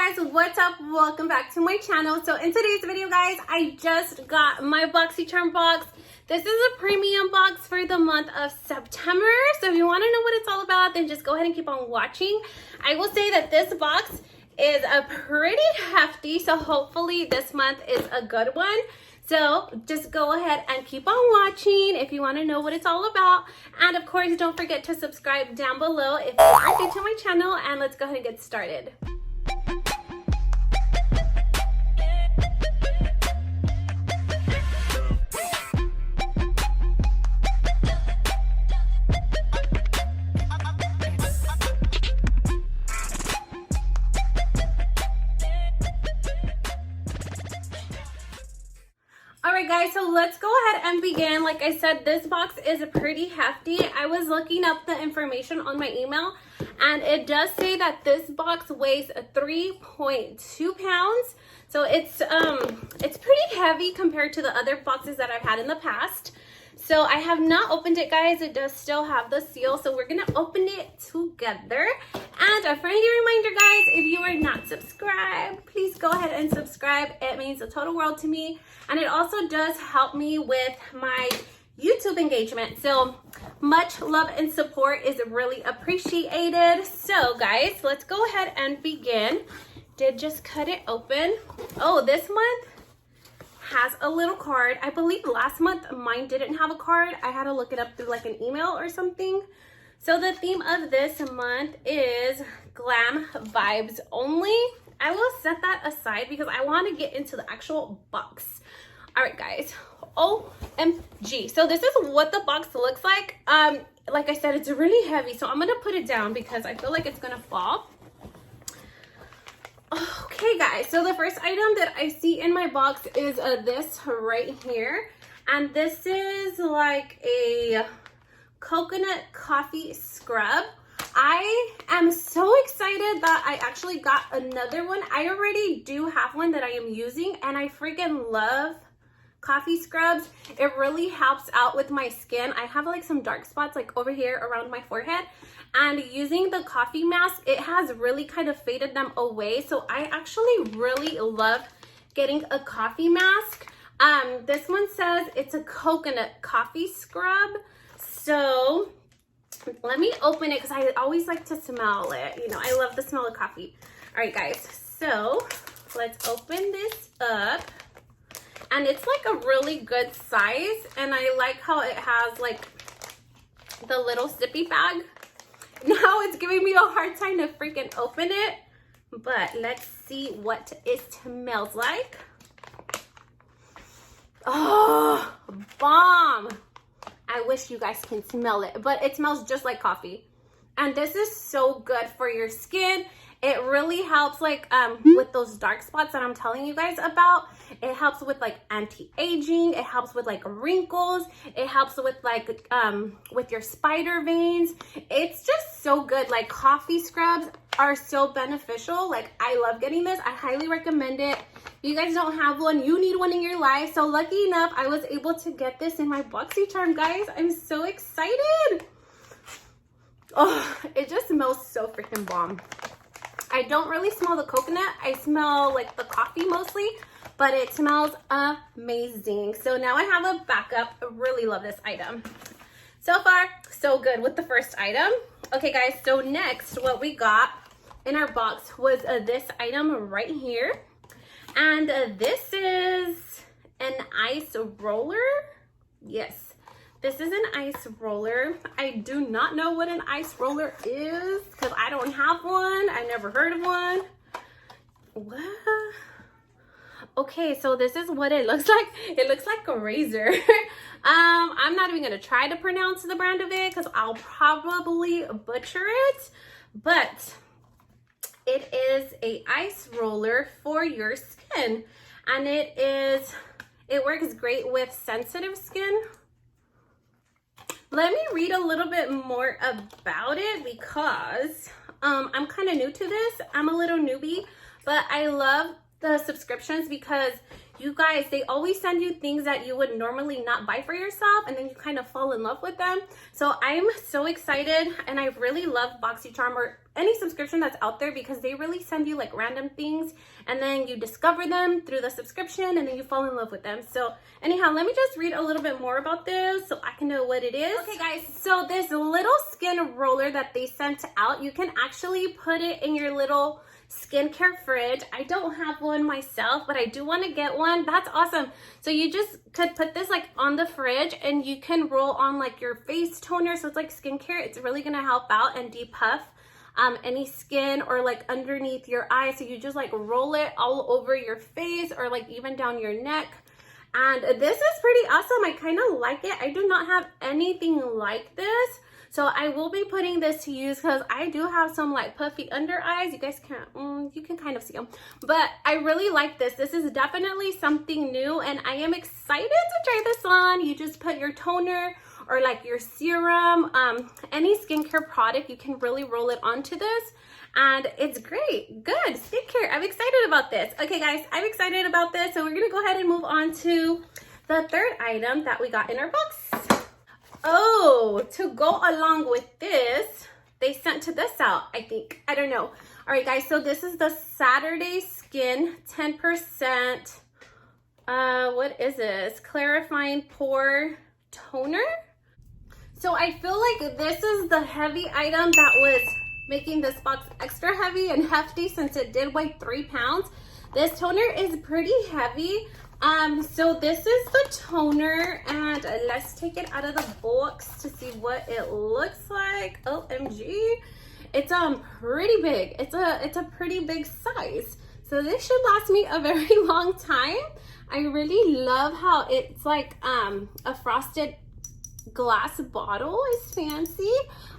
guys, what's up? Welcome back to my channel. So in today's video, guys, I just got my Boxycharm box. This is a premium box for the month of September. So if you want to know what it's all about, then just go ahead and keep on watching. I will say that this box is a pretty hefty, so hopefully this month is a good one. So just go ahead and keep on watching if you want to know what it's all about. And of course, don't forget to subscribe down below if you are new to my channel. And let's go ahead and get started. Alright guys, so let's go ahead and begin. Like I said, this box is pretty hefty. I was looking up the information on my email and it does say that this box weighs 3.2 pounds. So it's pretty heavy compared to the other boxes that I've had in the past. So I have not opened it, guys. It does still have the seal, so we're gonna open it together. And a friendly reminder, guys, if you are not subscribed, please go ahead and subscribe. It means the total world to me, and it also does help me with my YouTube engagement. So much love and support is really appreciated. So guys, let's go ahead and begin. Did just cut it open. Oh, this month has a little card. I believe last month mine didn't have a card. I had to look it up through like an email or something. So the theme of this month is glam vibes only. I will set that aside because I want to get into the actual box. All right, guys. OMG. So this is what the box looks like. Like I said, it's really heavy, so I'm gonna put it down because I feel like it's gonna fall. Okay guys, so the first item that I see in my box is this right here, and this is like a coconut coffee scrub. I am so excited that I actually got another one. I already do have one that I am using, and I freaking love coffee scrubs. It really helps out with my skin. I have like some dark spots like over here around my forehead, and using the coffee mask, it has really kind of faded them away. So I actually really love getting a coffee mask. This one says it's a coconut coffee scrub. So let me open it because I always like to smell it. You know, I love the smell of coffee. All right, guys. So let's open this up. And it's like a really good size. And I like how it has like the little zippy bag. Now it's giving me a hard time to freaking open it. But let's see what it smells like. Oh, bomb. I wish you guys can smell it, but it smells just like coffee. And this is so good for your skin. It really helps like with those dark spots that I'm telling you guys about. It helps with like anti-aging. It helps with like wrinkles. It helps with like with your spider veins. It's just so good. Like coffee scrubs are so beneficial. Like I love getting this. I highly recommend it. If you guys don't have one, you need one in your life. So lucky enough, I was able to get this in my Boxycharm, guys. I'm so excited. Oh, it just smells so freaking bomb. I don't really smell the coconut. I smell like the coffee mostly, but it smells amazing. So now I have a backup. I really love this item. So far, so good with the first item. Okay, guys, so next what we got in our box was this item right here. And this is an ice roller. Yes. This is an ice roller. I do not know what an ice roller is because I don't have one. I never heard of one. What? Okay, so this is what it looks like. It looks like a razor. I'm not even gonna try to pronounce the brand of it because I'll probably butcher it. But it is a ice roller for your skin, and it works great with sensitive skin. Let me read a little bit more about it because I'm kind of new to this. I'm a little newbie, but I love the subscriptions because you guys, they always send you things that you would normally not buy for yourself, and then you kind of fall in love with them. So I'm so excited, and I really love Boxycharm, or any subscription that's out there, because they really send you like random things and then you discover them through the subscription and then you fall in love with them. So anyhow, let me just read a little bit more about this so I can know what it is. Okay guys, so this little skin roller that they sent out, you can actually put it in your little skincare fridge. I don't have one myself, but I do want to get one. That's awesome. So you just could put this like on the fridge and you can roll on like your face toner. So it's like skincare. It's really going to help out and depuff any skin or like underneath your eyes. So you just like roll it all over your face or like even down your neck. And this is pretty awesome. I kind of like it. I do not have anything like this. So I will be putting this to use because I do have some like puffy under eyes. You guys can't, you can kind of see them. But I really like this. This is definitely something new and I am excited to try this on. You just put your toner or like your serum, any skincare product, you can really roll it onto this. And it's great. Good skincare. I'm excited about this. Okay guys, I'm excited about this. So we're gonna go ahead and move on to the third item that we got in our box. Oh, to go along with this, they sent this out, I think. I don't know. All right, guys, so this is the Saturday Skin 10%, what is this? Clarifying Pore Toner. So I feel like this is the heavy item that was making this box extra heavy and hefty since it did weigh 3 pounds. This toner is pretty heavy. So this is the toner and let's take it out of the box to see what it looks like. OMG. It's pretty big. It's a pretty big size. So this should last me a very long time. I really love how it's like a frosted glass bottle. Is fancy.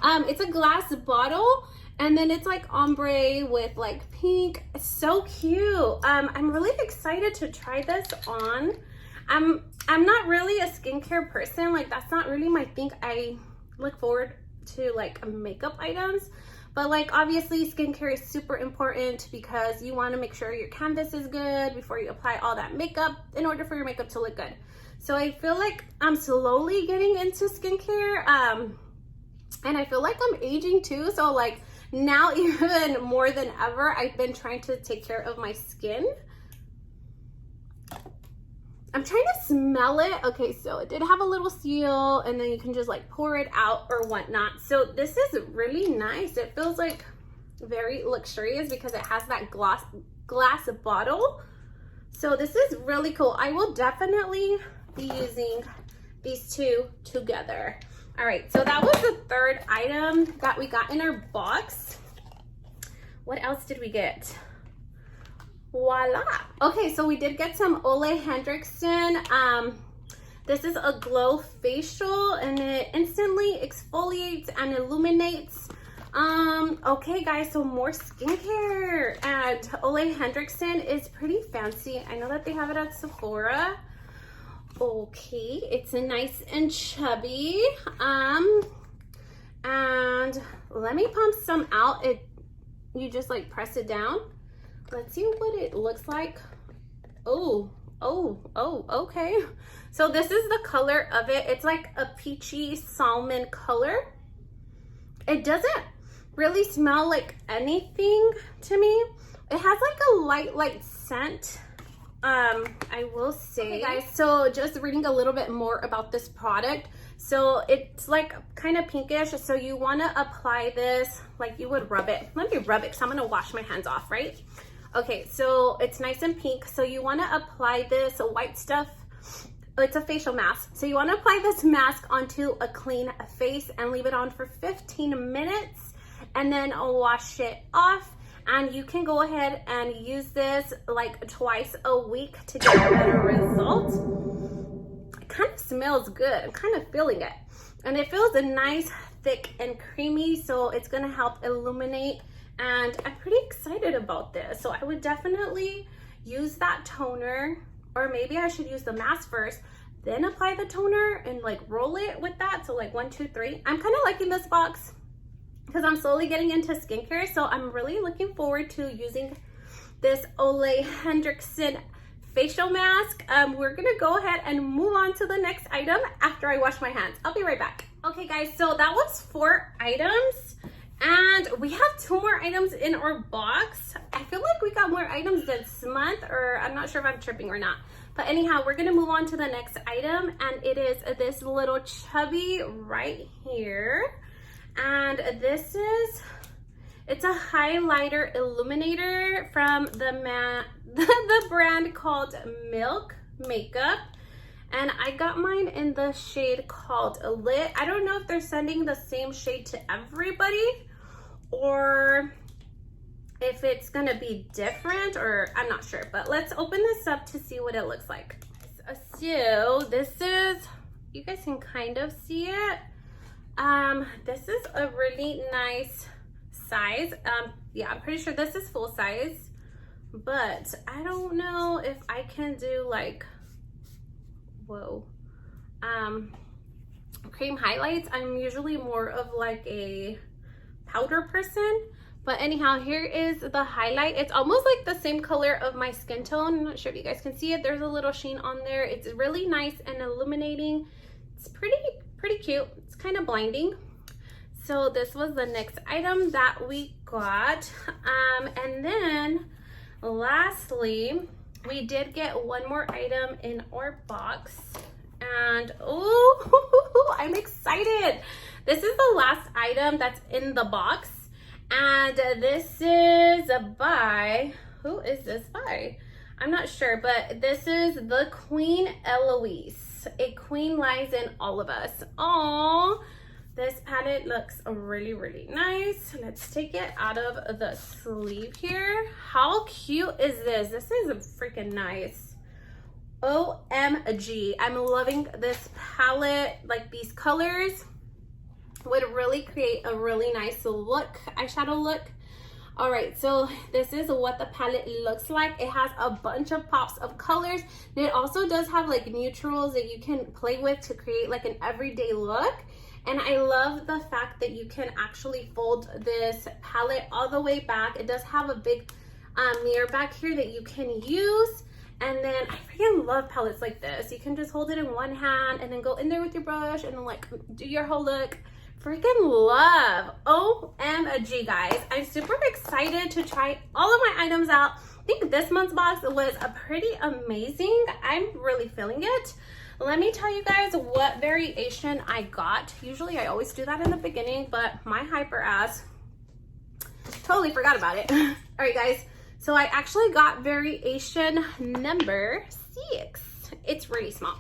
It's a glass bottle. And then it's like ombre with like pink. It's so cute. I'm really excited to try this on. I'm not really a skincare person. Like that's not really my thing. I look forward to like makeup items. But like obviously skincare is super important because you want to make sure your canvas is good before you apply all that makeup in order for your makeup to look good. So I feel like I'm slowly getting into skincare. And I feel like I'm aging too. So like now even more than ever, I've been trying to take care of my skin. I'm trying to smell it. Okay, so it did have a little seal and then you can just like pour it out or whatnot. So this is really nice. It feels like very luxurious because it has that glass bottle. So this is really cool. I will definitely be using these two together. All right, so that was the third item that we got in our box. What else did we get? Voila. Okay, so we did get some Ole Henriksen. This is a glow facial and it instantly exfoliates and illuminates. Okay guys, so more skincare. And Ole Henriksen is pretty fancy. I know that they have it at Sephora. Okay, it's a nice and chubby. And let me pump some out. You just like press it down. Let's see what it looks like. Oh, okay. So this is the color of it. It's like a peachy salmon color. It doesn't really smell like anything to me. It has like a light scent. I will say. Okay guys, so just reading a little bit more about this product. So it's like kind of pinkish. So you want to apply this like you would rub it. Let me rub it because I'm going to wash my hands off, right? Okay, so it's nice and pink. So you want to apply this white stuff. It's a facial mask. So you want to apply this mask onto a clean face and leave it on for 15 minutes and then wash it off. And you can go ahead and use this like twice a week to get a better result. It kind of smells good. I'm kind of feeling it. And it feels nice, thick, and creamy. So it's going to help illuminate. And I'm pretty excited about this. So I would definitely use that toner. Or maybe I should use the mask first, then apply the toner and like roll it with that. So like 1, 2, 3. I'm kind of liking this box because I'm slowly getting into skincare. So I'm really looking forward to using this Ole Henriksen facial mask. We're gonna go ahead and move on to the next item after I wash my hands. I'll be right back. Okay guys, so that was 4 items And we have 2 more items in our box. I feel like we got more items this month, or I'm not sure if I'm tripping or not. But anyhow, we're gonna move on to the next item, and it is this little chubby right here. And this is, it's a highlighter illuminator from the brand called Milk Makeup. And I got mine in the shade called Lit. I don't know if they're sending the same shade to everybody or if it's gonna be different, or I'm not sure. But let's open this up to see what it looks like. So this is, you guys can kind of see it. This is a really nice size. Yeah, I'm pretty sure this is full size, but I don't know if I can do like, whoa, cream highlights. I'm usually more of like a powder person, but anyhow, here is the highlight. It's almost like the same color of my skin tone. I'm not sure if you guys can see it. There's a little sheen on there. It's really nice and illuminating. It's pretty cute. It's kind of blinding. So this was the next item that we got. And then lastly, we did get one more item in our box, and oh, I'm excited. This is the last item that's in the box, and this is by, who is this by? I'm not sure, but this is the Queen Eloise. A queen lies in all of us. Oh, this palette looks really nice. Let's take it out of the sleeve here. How cute is this? This is freaking nice. OMG. I'm loving this palette. Like, these colors would really create a really nice look, eyeshadow look. All right, so this is what the palette looks like. It has a bunch of pops of colors, and it also does have like neutrals that you can play with to create like an everyday look. And I love the fact that you can actually fold this palette all the way back. It does have a big mirror back here that you can use. And then I freaking love palettes like this. You can just hold it in one hand and then go in there with your brush and then like do your whole look. Freaking love. OMG, guys. I'm super excited to try all of my items out. I think this month's box was pretty amazing. I'm really feeling it. Let me tell you guys what variation I got. Usually I always do that in the beginning, but my hyper ass totally forgot about it. All right, guys. So I actually got variation number 6. It's really small.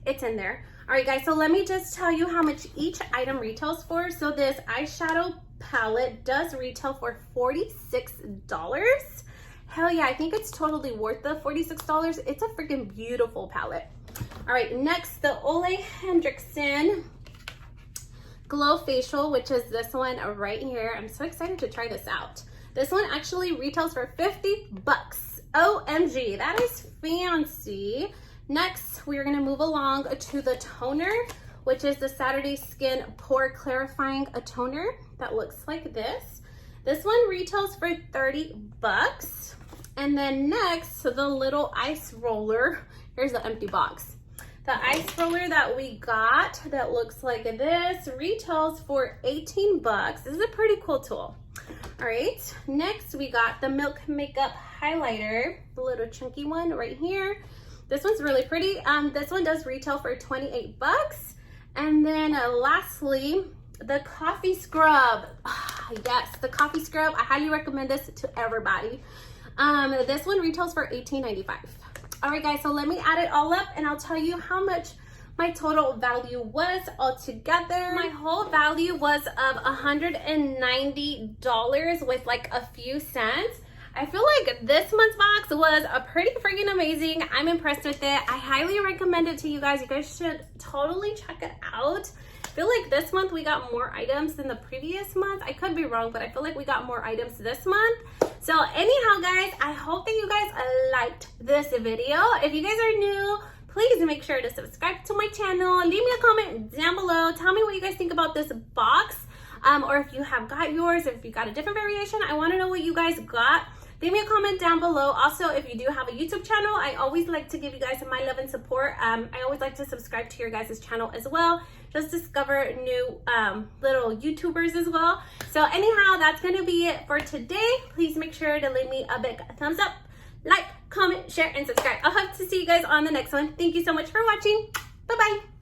It's in there. All right, guys. So let me just tell you how much each item retails for. So this eyeshadow palette does retail for $46. Hell yeah, I think it's totally worth the $46. It's a freaking beautiful palette. All right, next, the Ole Henriksen Glow Facial, which is this one right here. I'm so excited to try this out. This one actually retails for $50. OMG, that is fancy. Next, we're gonna move along to the toner, which is the Saturday Skin Pore Clarifying Toner that looks like this. This one retails for $30. And then next, the little ice roller. Here's the empty box. The ice roller that we got that looks like this retails for $18. This is a pretty cool tool. All right, next we got the Milk Makeup Highlighter, the little chunky one right here. This one's really pretty. This one does retail for $28. And then lastly, the Coffee Scrub. Yes, the Coffee Scrub. I highly recommend this to everybody. This one retails for $18.95. All right, guys, so let me add it all up and I'll tell you how much my total value was altogether. My whole value was of $190 with like a few cents. I feel like this month's box was a pretty freaking amazing. I'm impressed with it. I highly recommend it to you guys. You guys should totally check it out. I feel like this month we got more items than the previous month. I could be wrong, but I feel like we got more items this month. So anyhow, guys, I hope that you guys liked this video. If you guys are new, please make sure to subscribe to my channel. Leave me a comment down below. Tell me what you guys think about this box, or if you have got yours, if you got a different variation. I want to know what you guys got. Leave me a comment down below. Also, if you do have a YouTube channel, I always like to give you guys my love and support. I always like to subscribe to your guys' channel as well. just discover new little YouTubers as well. So anyhow, that's going to be it for today. Please make sure to leave me a big thumbs up, like, comment, share, and subscribe. I'll hope to see you guys on the next one. Thank you so much for watching. Bye-bye.